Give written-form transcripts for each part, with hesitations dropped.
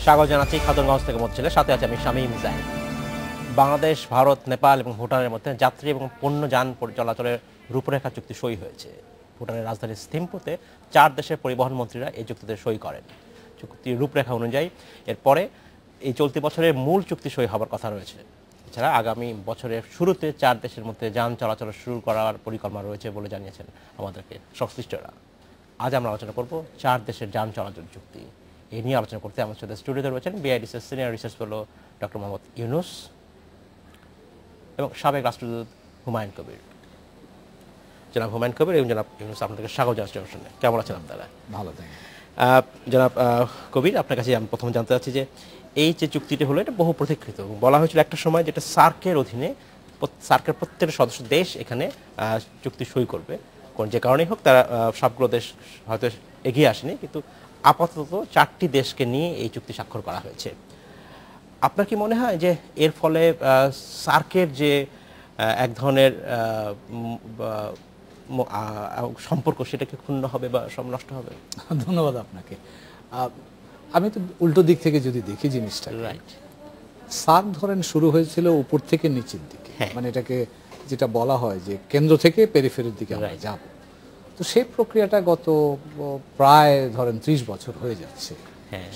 স্বাগত জানাচ্ছি খাতুনগঞ্জ থেকে মধ্যে সাথে আছে আমি শামীম জাইন। বাংলাদেশ, ভারত, নেপাল এবং ভুটানের মধ্যে যাত্রী এবং পণ্য যান চলাচলের রূপরেখা চুক্তি সই হয়েছে। ভুটানের রাজধানী থিম্পুতে 4 দেশের পরিবহন মন্ত্রীরা এই চুক্তিতে সই করেন। চুক্তির রূপরেখা অনুযায়ী এরপরে এই চলতি বছরের মূল চুক্তি সই হবার কথা রয়েছে। এছাড়া আগামী বছরের শুরুতে 4 দেশের মধ্যে যান চলাচল শুরু করার পরিকল্পনা রয়েছে বলে জানিয়েছেন আমাদেরকে সংশ্লিষ্টরা। আজ আমরা আলোচনা করব 4 দেশের যান চলাচল চুক্তি। এই নিয়ে আলোচনা করতে আমার সাথে স্টুডিওতে রয়েছেন বিআইডিসির senior research fellow doctor Mohammad Yunus এবং সাবেক রাষ্ট্রদূত হুমায়ুন কবির। জনাব হুমায়ুন কবির এবং জনাব ইউনুস, আপনাদেরকে স্বাগত জানাচ্ছি অনুষ্ঠানে। কেমন আছেন আপনারা? ভালো থাকেন। জনাব কবির, আপনার কাছে আমি প্রথম জানতে চাচ্ছি যে এই যে চুক্তিটি হলো এটা বহু প্রতীক্ষিত। বলা হয়েছিল একটা সময় যেটা সার্কের অধীনে, সার্কের প্রত্যেকটা সদস্য দেশ এখানে চুক্তি সই করবে, যে কারণেই হোক তারা সবগুলো দেশ হয়তো এগিয়ে আসেনি, কিন্তু আপাতত 4টি দেশকে নিয়ে এই চুক্তি স্বাক্ষর করা হয়েছে। আপনার কি মনে হয় যে এর ফলে সার্কের যে এক ধরনের সম্পর্ক সেটা কি ক্ষুণ্ণ হবে বা নষ্ট হবে? ধন্যবাদ আপনাকে। আমি তো উল্টো দিক থেকে যদি দেখি জিনিসটা, রাইট, সার্ক ধরেন শুরু হয়েছিল উপর থেকে নিচের দিকে, মানে এটাকে যেটা বলা হয় যে কেন্দ্র থেকে পেরিফেরির দিকে আমরা যাব। তো সেই প্রক্রিয়াটা গত প্রায় ধরেন 30 বছর হয়ে যাচ্ছে।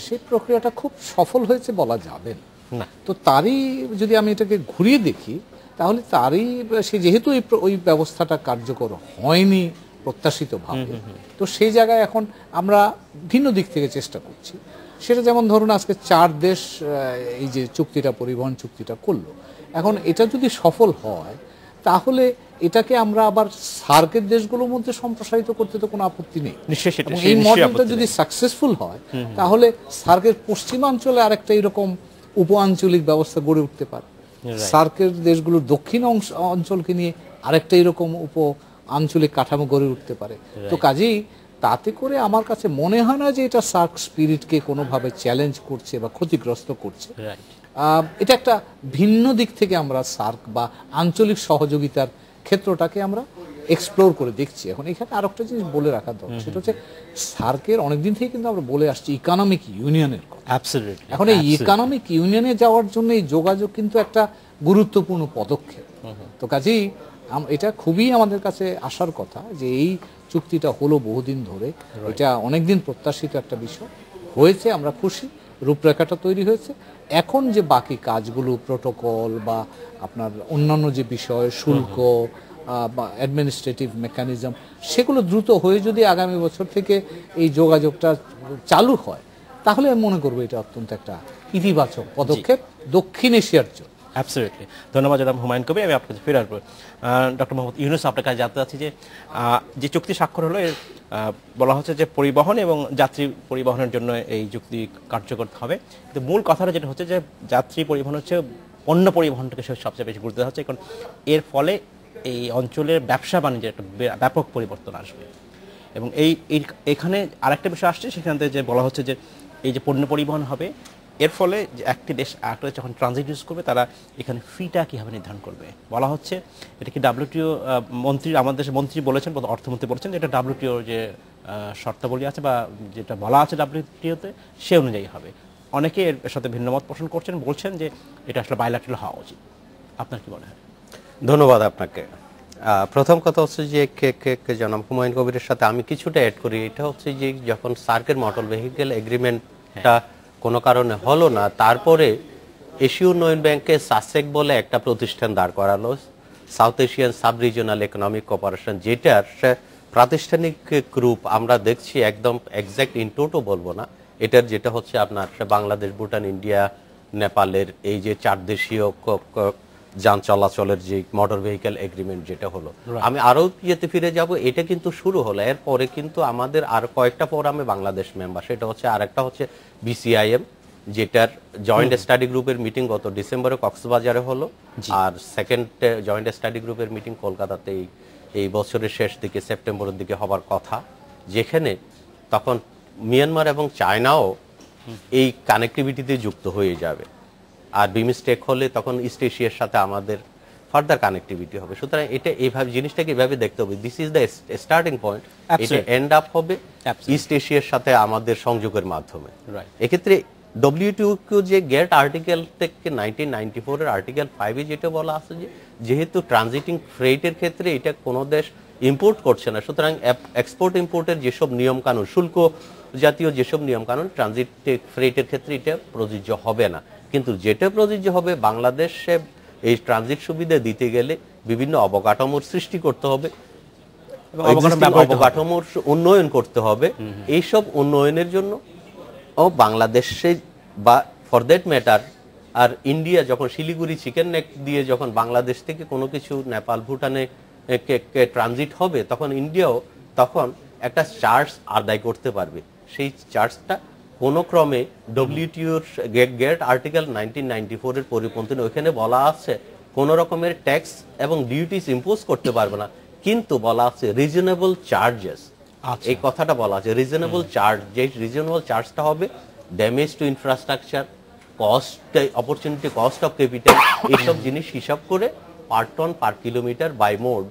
সেই প্রক্রিয়াটা খুব সফল হয়েছে বলা যাবে না। তো তারই যদি আমি এটাকে ঘুরিয়ে দেখি, তাহলে তারই সে যেহেতু ওই ব্যবস্থাটা কার্যকর হয়নি প্রত্যাশিতভাবে, তো সেই জায়গায় এখন আমরা ভিন্ন দিক থেকে চেষ্টা করছি। সেটা যেমন ধরুন আজকে 4 দেশ এই যে চুক্তিটা, পরিবহন চুক্তিটা করলো, এখন এটা যদি সফল হয় তাহলে এটাকে আমরা আবার সার্কের দেশগুলোর মধ্যে সম্প্রসারিত করতে তো কোনো আপত্তি নেই। এই মডেলটা যদি সাকসেসফুল হয় তাহলে সার্কের পশ্চিমাঞ্চলে আরেকটা এরকম উপ আঞ্চলিক ব্যবস্থা গড়ে উঠতে পারে। সার্কের দেশগুলোর দক্ষিণ অঞ্চলকে নিয়ে আরেকটা এরকম উপ আঞ্চলিক কাঠামো গড়ে উঠতে পারে। তো কাজেই তাতে করে আমার কাছে মনে হয় না যে এটা সার্ক স্পিরিটকে কোনোভাবে চ্যালেঞ্জ করছে বা ক্ষতিগ্রস্ত করছে। এটা একটা ভিন্ন দিক থেকে আমরা সার্ক বা আঞ্চলিক সহযোগিতার ক্ষেত্রটাকে আমরা এক্সপ্লোর করে দেখছি। এখন এখানে আর একটা জিনিস বলে রাখা দরকার, সেটা হচ্ছে সার্কের অনেকদিন থেকে কিন্তু আমরা বলে আসছি ইকোনমিক ইউনিয়নের কথা। এখন এই ইকোনমিক ইউনিয়নে যাওয়ার জন্য এই যোগাযোগ কিন্তু একটা গুরুত্বপূর্ণ পদক্ষেপ। তো কাজেই এটা খুবই আমাদের কাছে আসার কথা যে এই চুক্তিটা হলো বহুদিন ধরে, এটা অনেকদিন প্রত্যাশিত একটা বিষয় হয়েছে, আমরা খুশি, রূপরেখাটা তৈরি হয়েছে। এখন যে বাকি কাজগুলো, প্রোটোকল বা আপনার অন্যান্য যে বিষয়, শুল্ক বা অ্যাডমিনিস্ট্রেটিভ মেকানিজম, সেগুলো দ্রুত হয়ে যদি আগামী বছর থেকে এই যোগাযোগটা চালু হয়, তাহলে আমি মনে করবো এটা অত্যন্ত একটা ইতিবাচক পদক্ষেপ দক্ষিণ এশিয়ার জন্য। অ্যাবসলিউটলি। ধন্যবাদ জনাব হুমায়ুন কবির। আমি আপনার কাছে ফিরে আসবো। ডক্টর মোহাম্মদ ইউনুস, আপনার কাছে জানতে চাচ্ছি যে চুক্তি স্বাক্ষর হলো, এর বলা হচ্ছে যে পরিবহন এবং যাত্রী পরিবহনের জন্য এই চুক্তি কার্যকর হবে, কিন্তু মূল কথাটা যেটা হচ্ছে যে যাত্রী পরিবহন হচ্ছে পণ্য পরিবহনটাকে সবচেয়ে বেশি গুরুত্ব দেওয়া হচ্ছে, কারণ এর ফলে এই অঞ্চলের ব্যবসা বাণিজ্যের একটা ব্যাপক পরিবর্তন আসবে। এবং এখানে আরেকটা বিষয় আসছে, সেখান থেকে যে বলা হচ্ছে যে এই যে পণ্য পরিবহন হবে, এর ফলে যে একটি দেশ আরেকটা দেশ যখন ট্রানজিট ইউজ করবে, তারা এখানে ফিটা কীভাবে নির্ধারণ করবে বলা হচ্ছে। এটা কি WTO মন্ত্রী, আমাদের দেশের মন্ত্রী বলেছেন, অর্থমন্ত্রী বলেছেন যে এটা WTO যে শর্তাবলী আছে বা যেটা বলা আছে WTO-তে, সে অনুযায়ী হবে। অনেকে এর সাথে ভিন্নমত পোষণ করছেন, বলছেন যে এটা আসলে বাইল্যাটারাল হওয়া উচিত। আপনার কি মনে হয়? ধন্যবাদ আপনাকে। প্রথম কথা হচ্ছে যে জনাব হুমায়ুন কবিরের সাথে আমি কিছুটা অ্যাড করি। এটা হচ্ছে যে যখন সার্কের মোটর ভেহিকেল এগ্রিমেন্টটা কোনো কারণে হলো না, তারপরে এশীয় উন্নয়ন ব্যাংকে সাসেক বলে একটা প্রতিষ্ঠান দাঁড় করালো, south Asian sub regional economic cooperation, যেটার প্রাতিষ্ঠানিক রূপ আমরা দেখছি একদম এক্সাক্ট ইন টোটো বলবো না, এটার যেটা হচ্ছে আপনার বাংলাদেশ, ভুটান, ইন্ডিয়া, নেপালের এই যে 4 দেশীয় যান চলাচলের যে মোটর ভেহিকেল এগ্রিমেন্ট যেটা হলো, আমি আরও যেতে ফিরে যাব, এটা কিন্তু শুরু হলো। এরপরে কিন্তু আমাদের আর কয়েকটা ফোরামে বাংলাদেশ মেম্বার, সেটা হচ্ছে আরেকটা হচ্ছে BCIM, যেটার জয়েন্ট স্টাডি গ্রুপের মিটিং গত ডিসেম্বরে কক্সবাজারে হলো, আর সেকেন্ড জয়েন্ট স্টাডি গ্রুপের মিটিং কলকাতাতে এই বছরের শেষ দিকে, সেপ্টেম্বরের দিকে হবার কথা, যেখানে তখন মিয়ানমার এবং চায়নাও এই কানেক্টিভিটিতে যুক্ত হয়ে যাবে। আর বিমস্টেক হলে তখন ইস্ট এশিয়ার সাথে আমাদের ফার্দার কানেক্টিভিটি হবে। সুতরাং এটা এইভাবে জিনিসটাকে এভাবে দেখতে হবে, this is the starting point, এটা এন্ড আপ হবে ইস্ট এশিয়ার সাথে আমাদের সংযোগের মাধ্যমে। এক্ষেত্রে ডব্লিউটিও যে গেট আর্টিকেল থেকে 1994 এর আর্টিকেল 5 যেটা বলা আছে যে যেহেতু ট্রানজিটিং ফ্রেটের ক্ষেত্রে এটা কোনো দেশ ইম্পোর্ট করছে না, সুতরাং এক্সপোর্ট ইম্পোর্টের যেসব নিয়ম কানুন, শুল্ক জাতীয় যেসব নিয়ম কানুন ট্রানজিট ফ্রেটের ক্ষেত্রে এটা প্রযোজ্য হবে না। কিন্তু যেটা প্রযোজ্য হবে, বাংলাদেশে এই ট্রানজিট সুবিধা দিতে গেলে বিভিন্ন অবকাঠামোর সৃষ্টি করতে হবে, অবকাঠামোর উন্নয়ন করতে হবে। এইসব উন্নয়নের জন্য বাংলাদেশে বা ফর দ্যাট ম্যাটার আর ইন্ডিয়া যখন শিলিগুড়ি চিকেন নেক দিয়ে যখন বাংলাদেশ থেকে কোনো কিছু নেপাল ভুটানে ট্রানজিট হবে, তখন ইন্ডিয়াও তখন একটা চার্জ আদায় করতে পারবে। সেই চার্জটা কোনো ক্রমে ডব্লিউটিওর গেট আর্টিকেল 1994 এর পরিপন্থী। ওইখানে বলা আছে কোনো রকমের ট্যাক্স এবং ডিউটিস ইম্পোজ করতে পারবে না, কিন্তু বলা আছে রিজনেবল চার্জেস। এই কথাটা বলা আছে রিজনেবল চার্জ, যে রিজনেবল চার্জটা হবে damage to infrastructure, cost opportunity, cost of capital, এইসব জিনিস হিসাব করে per ton per kilometre by mode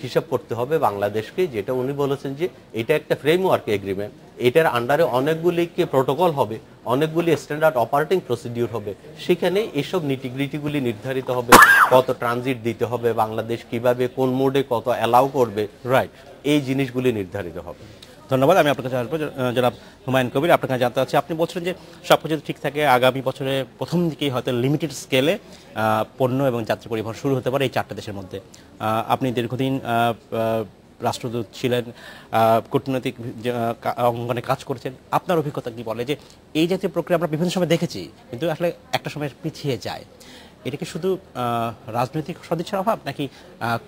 হিসাব করতে হবে বাংলাদেশকে। যেটা উনি বলেছেন যে এটা একটা ফ্রেমওয়ার্ক এগ্রিমেন্ট, এটার আন্ডারে অনেকগুলি প্রোটোকল হবে, অনেকগুলি স্ট্যান্ডার্ড অপারেটিং প্রসিডিউর হবে, সেখানে এসব নিটিগ্রিটিগুলি নির্ধারিত হবে। কত ট্রানজিট দিতে হবে, বাংলাদেশ কিভাবে কোন মোডে কত অ্যালাউ করবে, রাইট, এই জিনিসগুলি নির্ধারিত হবে। ধন্যবাদ। আমি আপনার কাছে আসবো জনাব হুমায়ুন কবির। আপনার কাছে জানতে চাচ্ছি, আপনি বলছেন যে সব কিছু ঠিক থাকে, আগামী বছরে প্রথম দিকেই হয়তো লিমিটেড স্কেলে পণ্য এবং যাত্রী পরিবহন শুরু হতে পারে এই 4টা দেশের মধ্যে। আপনি দীর্ঘদিন রাষ্ট্রদূত ছিলেন, কূটনৈতিক অঙ্গনে কাজ করেছেন। আপনার অভিজ্ঞতা কি বলে যে এই জাতীয় প্রক্রিয়া আমরা বিভিন্ন সময় দেখেছি, কিন্তু আসলে একটা সময় পিছিয়ে যায়? এটা কি শুধু রাজনৈতিক সদিচ্ছার অভাব, নাকি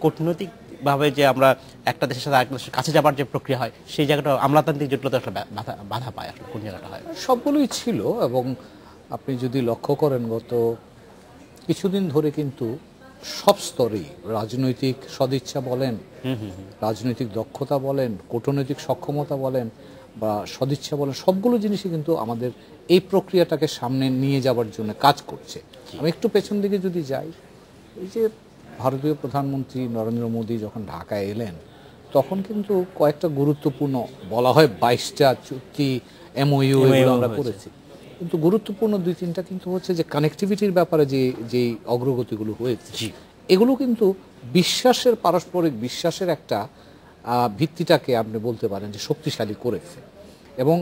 কূটনৈতিকভাবে যে আমরা একটা দেশের সাথে আরেকটা দেশের কাছে যাবার যে প্রক্রিয়া হয় সেই জায়গাটা আমলাতান্ত্রিক জটিলতা আসলে বাধা পায়? আসলে কোন জায়গাটা হয়? সবগুলোই ছিল। এবং আপনি যদি লক্ষ্য করেন, গত কিছুদিন ধরে কিন্তু সব স্তরেই রাজনৈতিক সদিচ্ছা বলেন, রাজনৈতিক দক্ষতা বলেন, কূটনৈতিক সক্ষমতা বলেন বা সদিচ্ছা বলেন, সবগুলো জিনিসই কিন্তু আমাদের এই প্রক্রিয়াটাকে সামনে নিয়ে যাওয়ার জন্য কাজ করছে। আমি একটু পেছন দিকে যদি যাই, এই যে ভারতীয় প্রধানমন্ত্রী নরেন্দ্র মোদী যখন ঢাকায় এলেন, তখন কিন্তু কয়েকটা গুরুত্বপূর্ণ, বলা হয় 22টা চুক্তি এমওইউ আমরা করেছি, কিন্তু গুরুত্বপূর্ণ 2-3টা কিন্তু হচ্ছে যে কানেক্টিভিটির ব্যাপারে যেই অগ্রগতিগুলো হয়েছে, এগুলো কিন্তু বিশ্বাসের, পারস্পরিক বিশ্বাসের একটা ভিত্তিটাকে আপনি বলতে পারেন যে শক্তিশালী করেছে। এবং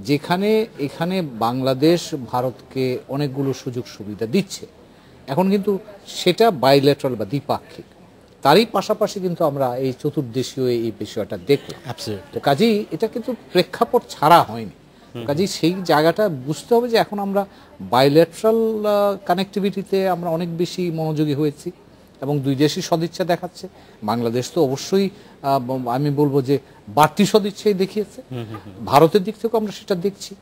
যেখানে এখানে বাংলাদেশ ভারতকে অনেকগুলো সুযোগ সুবিধা দিচ্ছে, এখন কিন্তু সেটা বাইলেটারাল বা দ্বিপাক্ষিক, তারই পাশাপাশি কিন্তু আমরা এই চতুর্দেশীয় এই বিষয়টা দেখলাম। তো কাজেই এটা কিন্তু প্রেক্ষাপট ছাড়া হয়নি। কাজেই সেই জায়গাটা বুঝতে হবে যে এখন আমরা বাইলেটারাল কানেক্টিভিটিতে আমরা অনেক বেশি মনোযোগী হয়েছি এবং দুই দেশই সদিচ্ছা দেখাচ্ছে। বাংলাদেশ তো অবশ্যই আমি বলবো যে বাড়তি সদিচ্ছাই দেখিয়েছে, ভারতের দিক থেকেও আমরা সেটা দেখছি।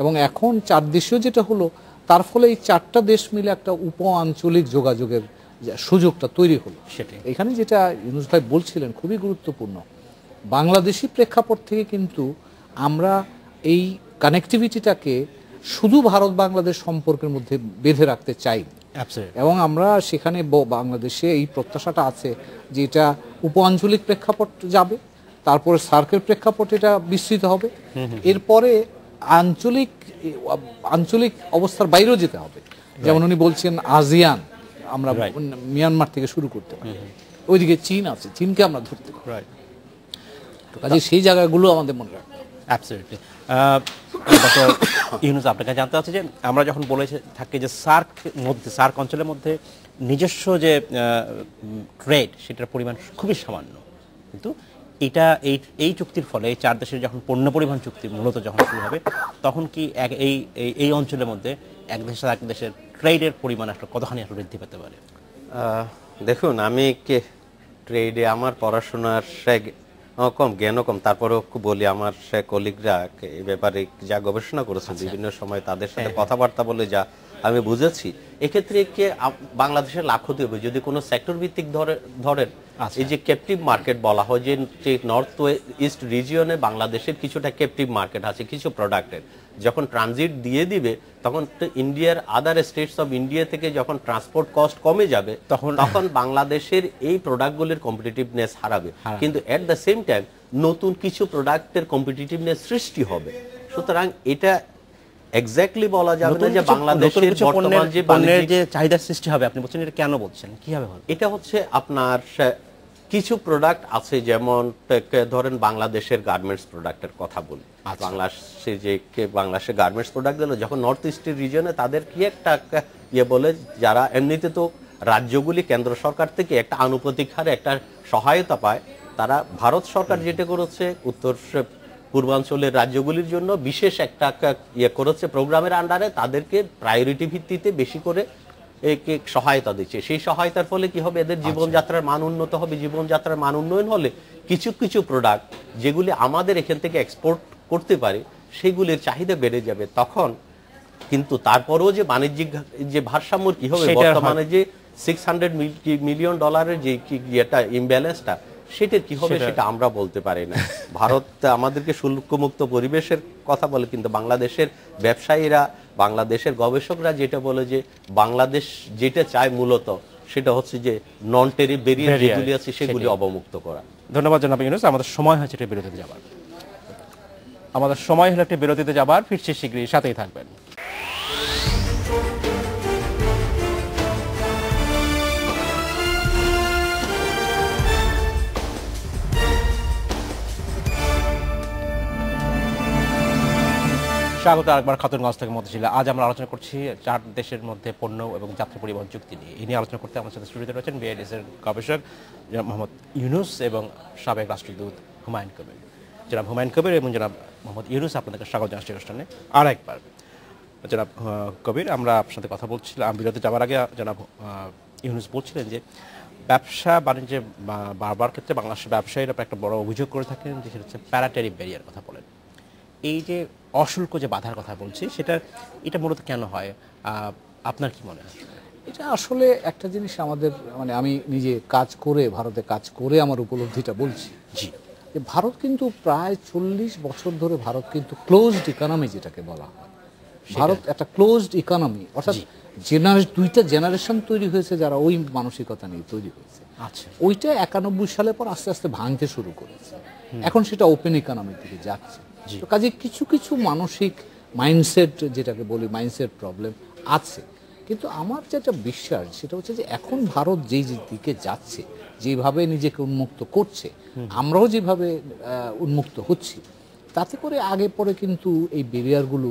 এবং এখন 4 দেশীয় যেটা হলো, তার ফলে এই 4টা দেশ মিলে একটা উপ আঞ্চলিক যোগাযোগের সুযোগটা তৈরি হলো। এখানে যেটা ইউনুস ভাই বলছিলেন খুবই গুরুত্বপূর্ণ। বাংলাদেশি প্রেক্ষাপট থেকে কিন্তু আমরা এই কানেক্টিভিটিটাকে শুধু ভারত বাংলাদেশ সম্পর্কের মধ্যে বেঁধে রাখতে চাই, এবং আমরা সেখানে বাংলাদেশে এই প্রত্যাশাটা আছে যে এটা উপ আঞ্চলিক প্রেক্ষাপট যাবে, তারপরে সার্কের প্রেক্ষাপট এটা বিস্তৃত হবে, এরপরে আঞ্চলিক অবস্থার বাইরেও যেতে হবে। যেমন উনি বলছেন আসিয়ান আমরা মিয়ানমার থেকে শুরু করতে পারি, ওইদিকে চীন আছে, চীনকে আমরা ধরতে পারি। কাজে সেই জায়গাগুলো আমাদের মনে রাখতে হবে। অ্যাবসলিউটলি। ডক্টর ইউনুস, আপনাকে জানতে হচ্ছে যে আমরা যখন বলে থাকি যে সার্ক অঞ্চলের মধ্যে নিজস্ব যে ট্রেড, সেটার পরিমাণ খুবই সামান্য, কিন্তু এটা এই চুক্তির ফলে এই 4 দেশের যখন পণ্য পরিবহন চুক্তি মূলত যখন শুরু হবে, তখন কি এই অঞ্চলের মধ্যে এক দেশের সাথে এক দেশের ট্রেডের পরিমাণ আসলে কতখানি আসলে বৃদ্ধি পেতে পারে? দেখুন, আমি ট্রেডে আমার পড়াশোনার কম, জ্ঞানও কম, তারপরেও বলি আমার কলিগরা এই ব্যাপারে যা গবেষণা করেছেন বিভিন্ন সময়, তাদের সাথে কথাবার্তা বলে যা আমি বুঝেছি, এক্ষেত্রে বাংলাদেশের লাভ ক্ষতি হবে যদি কোনো সেক্টর ভিত্তিক ধরেন। এই যে ক্যাপটিভ মার্কেট বলা হয়, যে নর্থ ইস্ট রিজিয়নে বাংলাদেশের কিছুটা ক্যাপটিভ মার্কেট আছে কিছু প্রোডাক্টের, যখন ট্রানজিট দিয়ে দিবে তখন ইন্ডিয়ার আদার স্টেটস অফ ইন্ডিয়া থেকে যখন ট্রান্সপোর্ট কস্ট কমে যাবে তখন বাংলাদেশের এই প্রোডাক্টগুলির কম্পিটিটিভনেস হারাবে, কিন্তু এট দ্য সেম টাইম নতুন কিছু প্রোডাক্টের কম্পিটিটিভনেস সৃষ্টি হবে। সুতরাং এটা এক্স্যাক্টলি বলা যাবে না যে নতুন বাংলাদেশের কিছু বর্তমান যে পণ্যের বাণিজ্যিক যে চাহিদা সৃষ্টি হবে, আপনি বলছেন এটা কেন বলছেন, কিভাবে হবে? এটা হচ্ছে আপনার কিছু প্রোডাক্ট আছে, যেমন ধরেন বাংলাদেশের গার্মেন্টস প্রোডাক্টের কথা বলি। বাংলাদেশের গার্মেন্টস প্রোডাক্ট দিল যখন নর্থ ইস্টের রিজনে তাদের কি একটা ইয়ে বলে, যারা এমনিতে তো রাজ্যগুলি কেন্দ্র সরকার থেকে একটা আনুপাতিক হারে একটা সহায়তা পায়, তারা ভারত সরকার যেটা করেছে উত্তর পূর্বাঞ্চলের রাজ্যগুলির জন্য বিশেষ একটা ইয়ে করেছে প্রোগ্রামের আন্ডারে, তাদেরকে প্রায়োরিটি ভিত্তিতে বেশি করে সহায়তা দিচ্ছে। সেই সহায়তার ফলে কি হবে, এদের জীবনযাত্রার মান উন্নত হবে। জীবনযাত্রার মান উন্নয়ন হলে কিছু কিছু প্রোডাক্ট যেগুলি আমাদের এখান থেকে এক্সপোর্ট করতে পারে সেগুলির চাহিদা বেড়ে যাবে। তখন কিন্তু তারপরেও যে বাণিজ্যিক যে ভারসাম্য কি হবে, বর্তমানে যে $600 মিলিয়ন যে ইয়েটা ইমব্যালেন্সটা, সেটার কি হবে সেটা আমরা বলতে পারি না। ভারত আমাদেরকে শুল্কমুক্ত পরিবেশের কথা বলে, কিন্তু বাংলাদেশের ব্যবসায়ীরা, বাংলাদেশের গবেষকরা যেটা বলে যে বাংলাদেশ যেটা চায় মূলত সেটা হচ্ছে যে নন টেরিফ ব্যারিয়ার যেগুলি আছে সেগুলি অবমুক্ত করা। ধন্যবাদ জনাব ইউনূস। আমাদের সময় হয়েছে একটা বিরতিতে যাবার। ফিরছি শীঘ্রই, সাথেই থাকবেন। স্বাগত আরেকবার খাতুনগঞ্জ থেকে মতিঝিল। আজ আমরা আলোচনা করছি 4 দেশের মধ্যে পণ্য এবং যাত্রী পরিবহন চুক্তি নিয়ে। এই নিয়ে আলোচনা করতে আমার সাথে স্টুডিওতে রয়েছেন বিআইডিএস এর গবেষক জনাব মোহাম্মদ ইউনূস এবং সাবেক রাষ্ট্রদূত হুমায়ুন কবির। জনাব হুমায়ুন কবির এবং জনাব মোহাম্মদ ইউনূস, আপনাদেরকে স্বাগত জানাচ্ছি অনুষ্ঠানে আরেকবার। জনাব কবির, আমরা আপনার সাথে কথা বলছিলাম বিরতি যাওয়ার আগে। জনাব ইউনূস বলছিলেন যে ব্যবসা বাণিজ্যে বারবার ক্ষেত্রে বাংলাদেশের ব্যবসায়ীরা একটা বড় অভিযোগ করে থাকেন যে সেটা হচ্ছে প্যারাটেরিফ ব্যারিয়ার কথা বলেন। এই যে অশুল্ক যে বাধার কথা বলছি, এটা মূলত কেন হয়, আপনার কি মনে হয়? এটা আসলে একটা জিনিস আমাদের, মানে আমি নিজে ভারতে কাজ করে আমার উপলব্ধিটা বলছি। জি, যে ভারত কিন্তু প্রায় 40 বছর ধরে ভারত কিন্তু ক্লোজড ইকোনমি যেটাকে বলা হয়, ভারত একটা ক্লোজড ইকোনমি, অর্থাৎ দুইটা জেনারেশন তৈরি হয়েছে যারা ওই মানসিকতা নিয়ে তৈরি হয়েছে। আচ্ছা, ওইটা 91 সালের পর আস্তে আস্তে ভাঙতে শুরু করেছে, এখন সেটা ওপেন ইকোনমির দিকে যাচ্ছে। তো কাজে কিছু কিছু মানসিক মাইন্ডসেট যেটাকে বলি মাইন্ডসেট প্রবলেম আছে, কিন্তু আমার যেটা বিশ্বাস সেটা হচ্ছে যে এখন ভারত যেই দিকে যাচ্ছে, যেভাবে নিজেকে উন্মুক্ত করছে, আমরাও যেভাবে উন্মুক্ত হচ্ছি, তাতে করে আগে পরে কিন্তু এই ব্যারিয়ারগুলো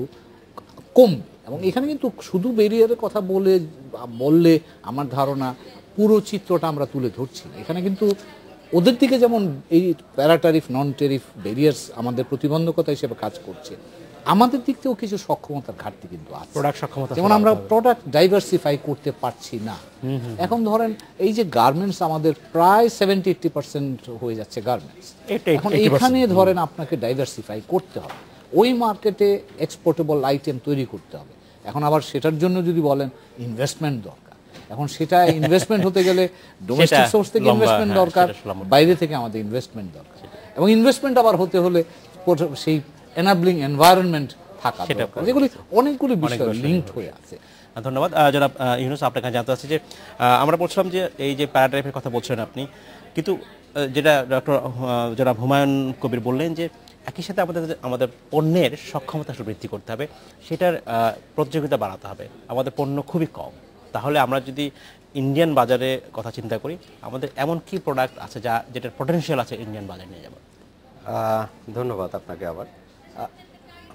কমবে। এবং এখানে কিন্তু শুধু ব্যারিয়ারের কথা বললে আমার ধারণা পুরো চিত্রটা আমরা তুলে ধরছি না। এখানে কিন্তু ওদের দিকে যেমন এই প্যারাটারিফ নন টেরিফ ব্যারিয়ার্স আমাদের প্রতিবন্ধকতা হিসেবে কাজ করছে, আমাদের দিক থেকেও কিছু সক্ষমতার ঘাটতি কিন্তু আছে। যেমন আমরা প্রোডাক্ট ডাইভার্সিফাই করতে পারছি না। এখন ধরেন এই যে গার্মেন্টস আমাদের প্রায় 70-80% হয়ে যাচ্ছে গার্মেন্টস, এখন এখানে ধরেন আপনাকে ডাইভার্সিফাই করতে হবে, ওই মার্কেটে এক্সপোর্টেবল আইটেম তৈরি করতে হবে। এখন আবার সেটার জন্য যদি বলেন ইনভেস্টমেন্ট দরকার, এখন সেটা ইনভেস্টমেন্ট হতে গেলে ডোমেস্টিক সোর্স থেকে ইনভেস্টমেন্ট দরকার, বাইরে থেকে আমাদের ইনভেস্টমেন্ট দরকার, এবং ইনভেস্টমেন্ট আবার হতে হলে সেই এনাবলিং এনভায়রনমেন্ট থাকা দরকার, যেগুলি অনেকগুলি বিষয় লিঙ্কড হয়ে আছে। ধন্যবাদ জনাব ইউনূস। আপনার কাছে জানতে চাচ্ছি যে আমরা বলছিলাম যে এই যে প্যারাটারিফের কথা বলছেন আপনি, কিন্তু যেটা ডক্টর জনাব হুমায়ুন কবির বললেন যে একই সাথে আমাদের পণ্যের সক্ষমতা বৃদ্ধি করতে হবে, সেটার প্রতিযোগিতা বাড়াতে হবে। আমাদের পণ্য খুবই কম, তাহলে আমরা যদি ইন্ডিয়ান বাজারে কথা চিন্তা করি, আমাদের এমন কি প্রোডাক্ট আছে যেটার পটেনশিয়াল আছে ইন্ডিয়ান বাজারে নিয়ে যাবো? ধন্যবাদ আপনাকে আবার।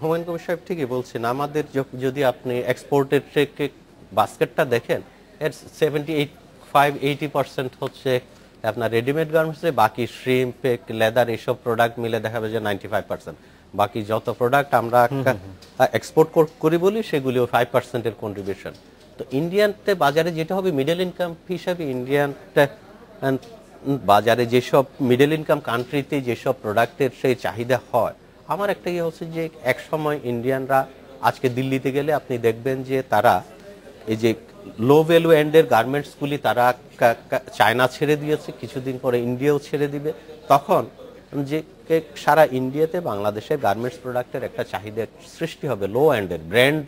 হুমায়ুন কবির সাহেব ঠিকই বলছেন, আমাদের যদি আপনি এক্সপোর্টের বাস্কেটটা দেখেন, এর 75-80% হচ্ছে আপনার রেডিমেড গার্মেন্টসে, বাকি শ্রিম্প, লেদার এইসব প্রোডাক্ট মিলে দেখা যাবে যে 95%। বাকি যত প্রোডাক্ট আমরা এক্সপোর্ট করি বলি সেগুলিও 5%-এর কন্ট্রিবিউশন। তো ইন্ডিয়ানতে বাজারে যেটা হবে মিডল ইনকাম হিসাবে, ইন্ডিয়ানটা বাজারে যেসব মিডল ইনকাম কান্ট্রিতে যেসব প্রোডাক্টের সেই চাহিদা হয়, আমার একটা ইয়ে হচ্ছে যে এক সময় ইন্ডিয়ানরা, আজকে দিল্লিতে গেলে আপনি দেখবেন যে তারা এই যে লো ভ্যালু এন্ডের গার্মেন্টসগুলি তারা চায়না ছেড়ে দিয়েছে, কিছুদিন পরে ইন্ডিয়াও ছেড়ে দিবে। তখন যে সারা ইন্ডিয়াতে বাংলাদেশের গার্মেন্টস প্রোডাক্টের একটা চাহিদা সৃষ্টি হবে, লো এন্ডের ব্র্যান্ড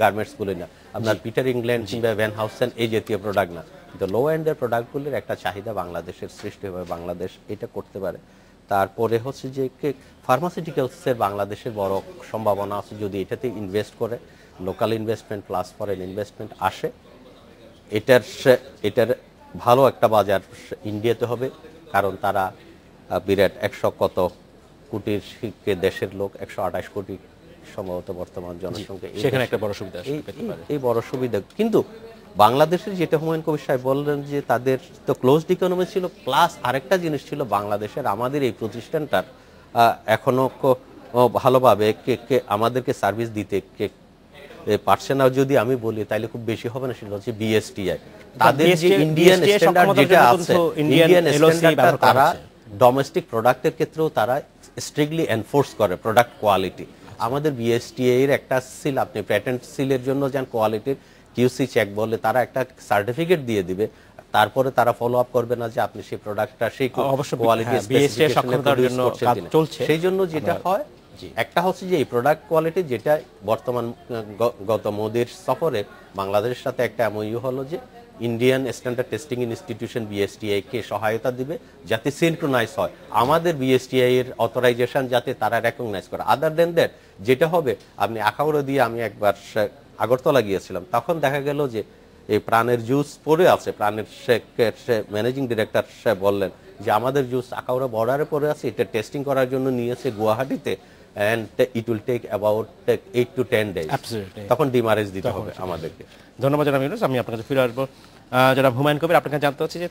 গার্মেন্টসগুলি না, আপনার পিটার ইংল্যান্ড কিংবা ভ্যান হাউসেন এই জাতীয় প্রোডাক্ট না, কিন্তু লো এন্ডের প্রোডাক্টগুলির একটা চাহিদা বাংলাদেশের সৃষ্টি হবে। বাংলাদেশ এটা করতে পারে। তারপরে হচ্ছে যে ফার্মাসিউটিক্যালসের বাংলাদেশের বড় সম্ভাবনা আছে যদি এটাতে ইনভেস্ট করে, local investment plus foreign investment আসে, এটার ভালো একটা বাজার ইন্ডিয়াতে হবে, কারণ তারা বিরাট 100 কত কোটির দেশের লোক, 128 কোটি সম্ভবত বর্তমান জনসংখ্যা, সেখানে একটা বড় সুবিধা এই বড় সুবিধা। কিন্তু বাংলাদেশের যেটা হুমায়ুন কবির সাহেব বললেন যে তাদের তো ক্লোজড ইকোনমি ছিল, প্লাস আরেকটা জিনিস ছিল বাংলাদেশের আমাদের এই প্রতিষ্ঠানটার এখনো ভালোভাবে আমাদেরকে সার্ভিস দিতে পারছে না। যদি আমি বলি তাহলে খুব বেশি হবে না, সেটা হচ্ছে বিএসটিআই। তাদের যে ইন্ডিয়ান স্ট্যান্ডার্ড যেটা আছে, ইন্ডিয়ান স্ট্যান্ডার্ড তারা ডোমেস্টিক প্রোডাক্টের ক্ষেত্রেও তারা স্ট্রিক্টলি এনফোর্স করে প্রোডাক্ট কোয়ালিটি। আমাদের বিএসটিআই এর একটা সিল, আপনি প্যাটেন্ট সিলের জন্য যান, কোয়ালিটির কিউসি চেক বলে তারা একটা সার্টিফিকেট দিয়ে দিবে, তারপরে তারা ফলো আপ করবে না যে আপনি সেই প্রোডাক্টটা সেই কোয়ালিটি স্পেসিফিকেশনে প্রডিউস করছেন কিনা। সেই জন্য যেটা হয়, একটা হচ্ছে যে এই প্রোডাক্ট কোয়ালিটি যেটা বর্তমান গত মোদির সফরে বাংলাদেশের সাথে একটা এমওইউ হলো যে Indian standard testing institution BSTI কে সহায়তা দিবে যাতে সিনক্রোনাইজ হয়, আমাদের বিএসটিআই এর অথরাইজেশন যাতে তারা রেকগনাইজ করে। আদার দেন দ্যাট যেটা হবে, আপনি আখাউড়া দিয়ে আমি একবার আগরতলা গিয়েছিলাম, তখন দেখা গেল যে এই প্রাণের জুস পড়ে আছে, প্রাণের ম্যানেজিং ডিরেক্টর সাহেব বললেন যে আমাদের জুস আখাউড়া বর্ডারে পড়ে আছে, এটা টেস্টিং করার জন্য নিয়েছে গুয়াহাটিতে, and it will take about 8 to 10 days. তখন ডিমারেজ দিতে হবে আমাদেরকে। ধন্যবাদ জনাব ইউনুস, আমি আপনার কাছে ফিরে আসবো। জনাব হুমায়ুন কবির, আপনার কাছে জানতে হচ্ছে যে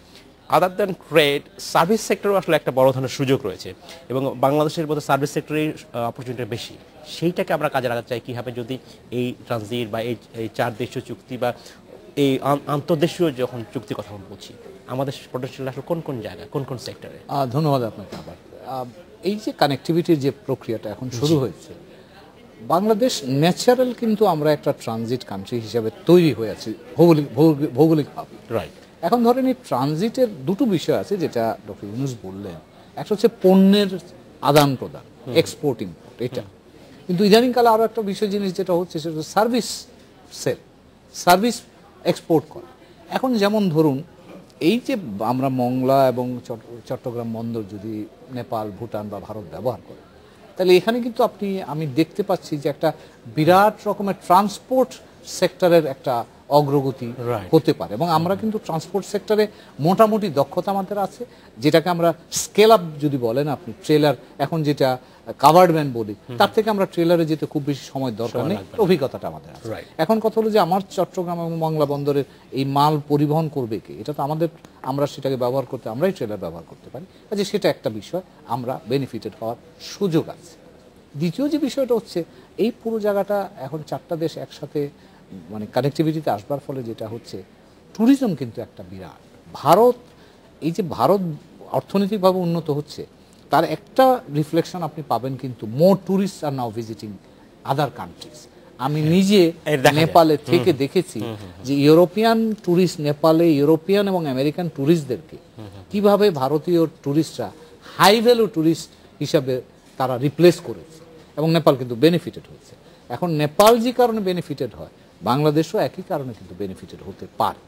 আদার দ্যান ট্রেড, সার্ভিস সেক্টরেও আসলে একটা বড় ধরনের সুযোগ রয়েছে এবং বাংলাদেশের মধ্যে সার্ভিস সেক্টরের অপরচুনিটি বেশি, সেইটাকে আমরা কাজে লাগাতে চাই কীভাবে, যদি এই ট্রানজিট বা এই 4 দেশীয় চুক্তি বা এই আন্তর্দেশীয় যখন চুক্তির কথা আমরা বলছি, আমাদের পটেনশিয়াল আসলে কোন কোন জায়গায়, কোন কোন সেক্টরে? ধন্যবাদ আপনাকে। আবার এই যে কানেক্টিভিটির যে প্রক্রিয়াটা এখন শুরু হয়েছে, বাংলাদেশ ন্যাচারাল কিন্তু আমরা একটা ট্রানজিট কান্ট্রি হিসাবে তৈরি হয়ে আছি ভৌগোলিকভাবে। রাইট। এখন ধরেন এই ট্রানজিটের দুটো বিষয় আছে যেটা ডক্টর ইউনুস বললেন, একটা হচ্ছে পণ্যের আদান প্রদান, এক্সপোর্ট ইম্পোর্ট, এটা। কিন্তু ইদানিংকালে আরও একটা বিষয় জিনিস যেটা হচ্ছে সেটা হচ্ছে সার্ভিস সেল, সার্ভিস এক্সপোর্ট করা। এখন যেমন ধরুন এই যে আমরা মংলা এবং চট্টগ্রাম বন্দর যদি নেপাল, ভুটান বা ভারত ব্যবহার করে, তাহলে এখানে কিন্তু আমি দেখতে পাচ্ছি যে একটা বিরাট রকমের ট্রান্সপোর্ট সেক্টরের একটা অগ্রগতি হতে পারে। এবং আমরা কিন্তু ট্রান্সপোর্ট সেক্টরে মোটামুটি দক্ষতা আমাদের আছে, যেটাকে আমরা স্কেল আপ যদি বলেন আপনি, ট্রেলার এখন যেটা কাভার্ড ভ্যান বলি, তার থেকে আমরা ট্রেলারে যেতে খুব বেশি সময় দরকার নেই, অভিজ্ঞতাটা আমাদের আছে। এখন কথা হলো যে আমার চট্টগ্রাম এবং মংলা বন্দরের এই মাল পরিবহন করবে কে, এটা তো আমরা সেটাকে ব্যবহার করতে, আমরাই ট্রেলার ব্যবহার করতে পারি, কাজে সেটা একটা বিষয়, আমরা বেনিফিটেড হওয়ার সুযোগ আছে। দ্বিতীয় যে বিষয়টা হচ্ছে এই পুরো জায়গাটা এখন 4টা দেশ একসাথে মানে কানেক্টিভিটিতে আসবার ফলে যেটা হচ্ছে, ট্যুরিজম কিন্তু একটা বিরাট ভারত, এই যে ভারত অর্থনৈতিকভাবে উন্নত হচ্ছে তার একটা রিফ্লেকশন আপনি পাবেন, কিন্তু মোর ট্যুরিস্ট আর নাও ভিজিটিং আদার কান্ট্রিজ। আমি নিজে নেপালে থেকে দেখেছি যে ইউরোপিয়ান ট্যুরিস্ট নেপালে ইউরোপিয়ান এবং আমেরিকান ট্যুরিস্টদেরকে কিভাবে ভারতীয় ট্যুরিস্টরা হাই ভ্যালু ট্যুরিস্ট হিসাবে তারা রিপ্লেস করেছে, এবং নেপাল কিন্তু বেনিফিটেড হয়েছে। এখন নেপাল যে কারণে বেনিফিটেড হয়, বাংলাদেশও একই কারণে কিন্তু বেনিফিটেড হতে পারে।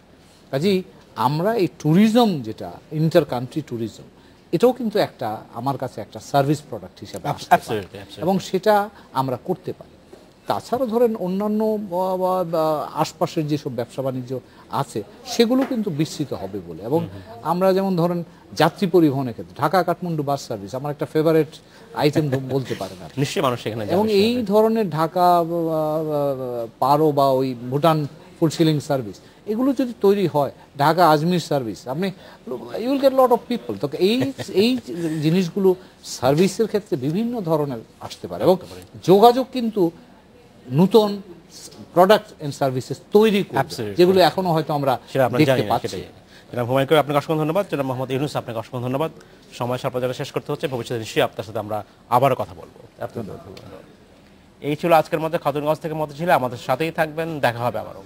কাজেই আমরা এই ট্যুরিজম যেটা ইন্টার কান্ট্রি ট্যুরিজম, এটাও কিন্তু একটা আমার কাছে একটা সার্ভিস প্রোডাক্ট হিসাবে এবং সেটা আমরা করতে পারি। তাছাড়া ধরেন অন্যান্য আশপাশের যেসব ব্যবসা বাণিজ্য আছে সেগুলো কিন্তু বিস্তৃত হবে বলে, এবং আমরা যেমন ধরেন যাত্রী পরিবহনের ক্ষেত্রে ঢাকা কাঠমান্ডু বাস সার্ভিস আমার একটা ফেভারিট আইটেম বলতে পারেন না, নিশ্চয়ই মানুষ সেখানে, এবং এই ধরনের ঢাকা পারো বা ওই ভুটান ফুলফিলিং সার্ভিস, এগুলো যদি তৈরি হয়, ঢাকা আজমির সার্ভিস, আপনি you will get lot of people. তো এই জিনিসগুলো সার্ভিসের ক্ষেত্রে বিভিন্ন ধরনের আসতে পারে, এবং যোগাযোগ কিন্তু নতুন প্রোডাক্ট এন্ড সার্ভিসেস তৈরি করছে, যেগুলো এখনো হয়তো আমরা দেখতে পাচ্ছি। জনাব হুমায়ুন কবির, আপনাকে অসংখ্য ধন্যবাদ। জনাব মোহাম্মদ ইউনুস, আপনাকে অসংখ্য ধন্যবাদ। সময় সাপেক্ষে শেষ করতে হচ্ছে, ভবিষ্যতে নিশ্চয়ই আপনার সাথে আমরা আবারও কথা বলবো। এই ছিল আজকের মধ্যে খাতুনগঞ্জ থেকে মধ্যে ছিল, আমাদের সাথেই থাকবেন, দেখা হবে আবারও।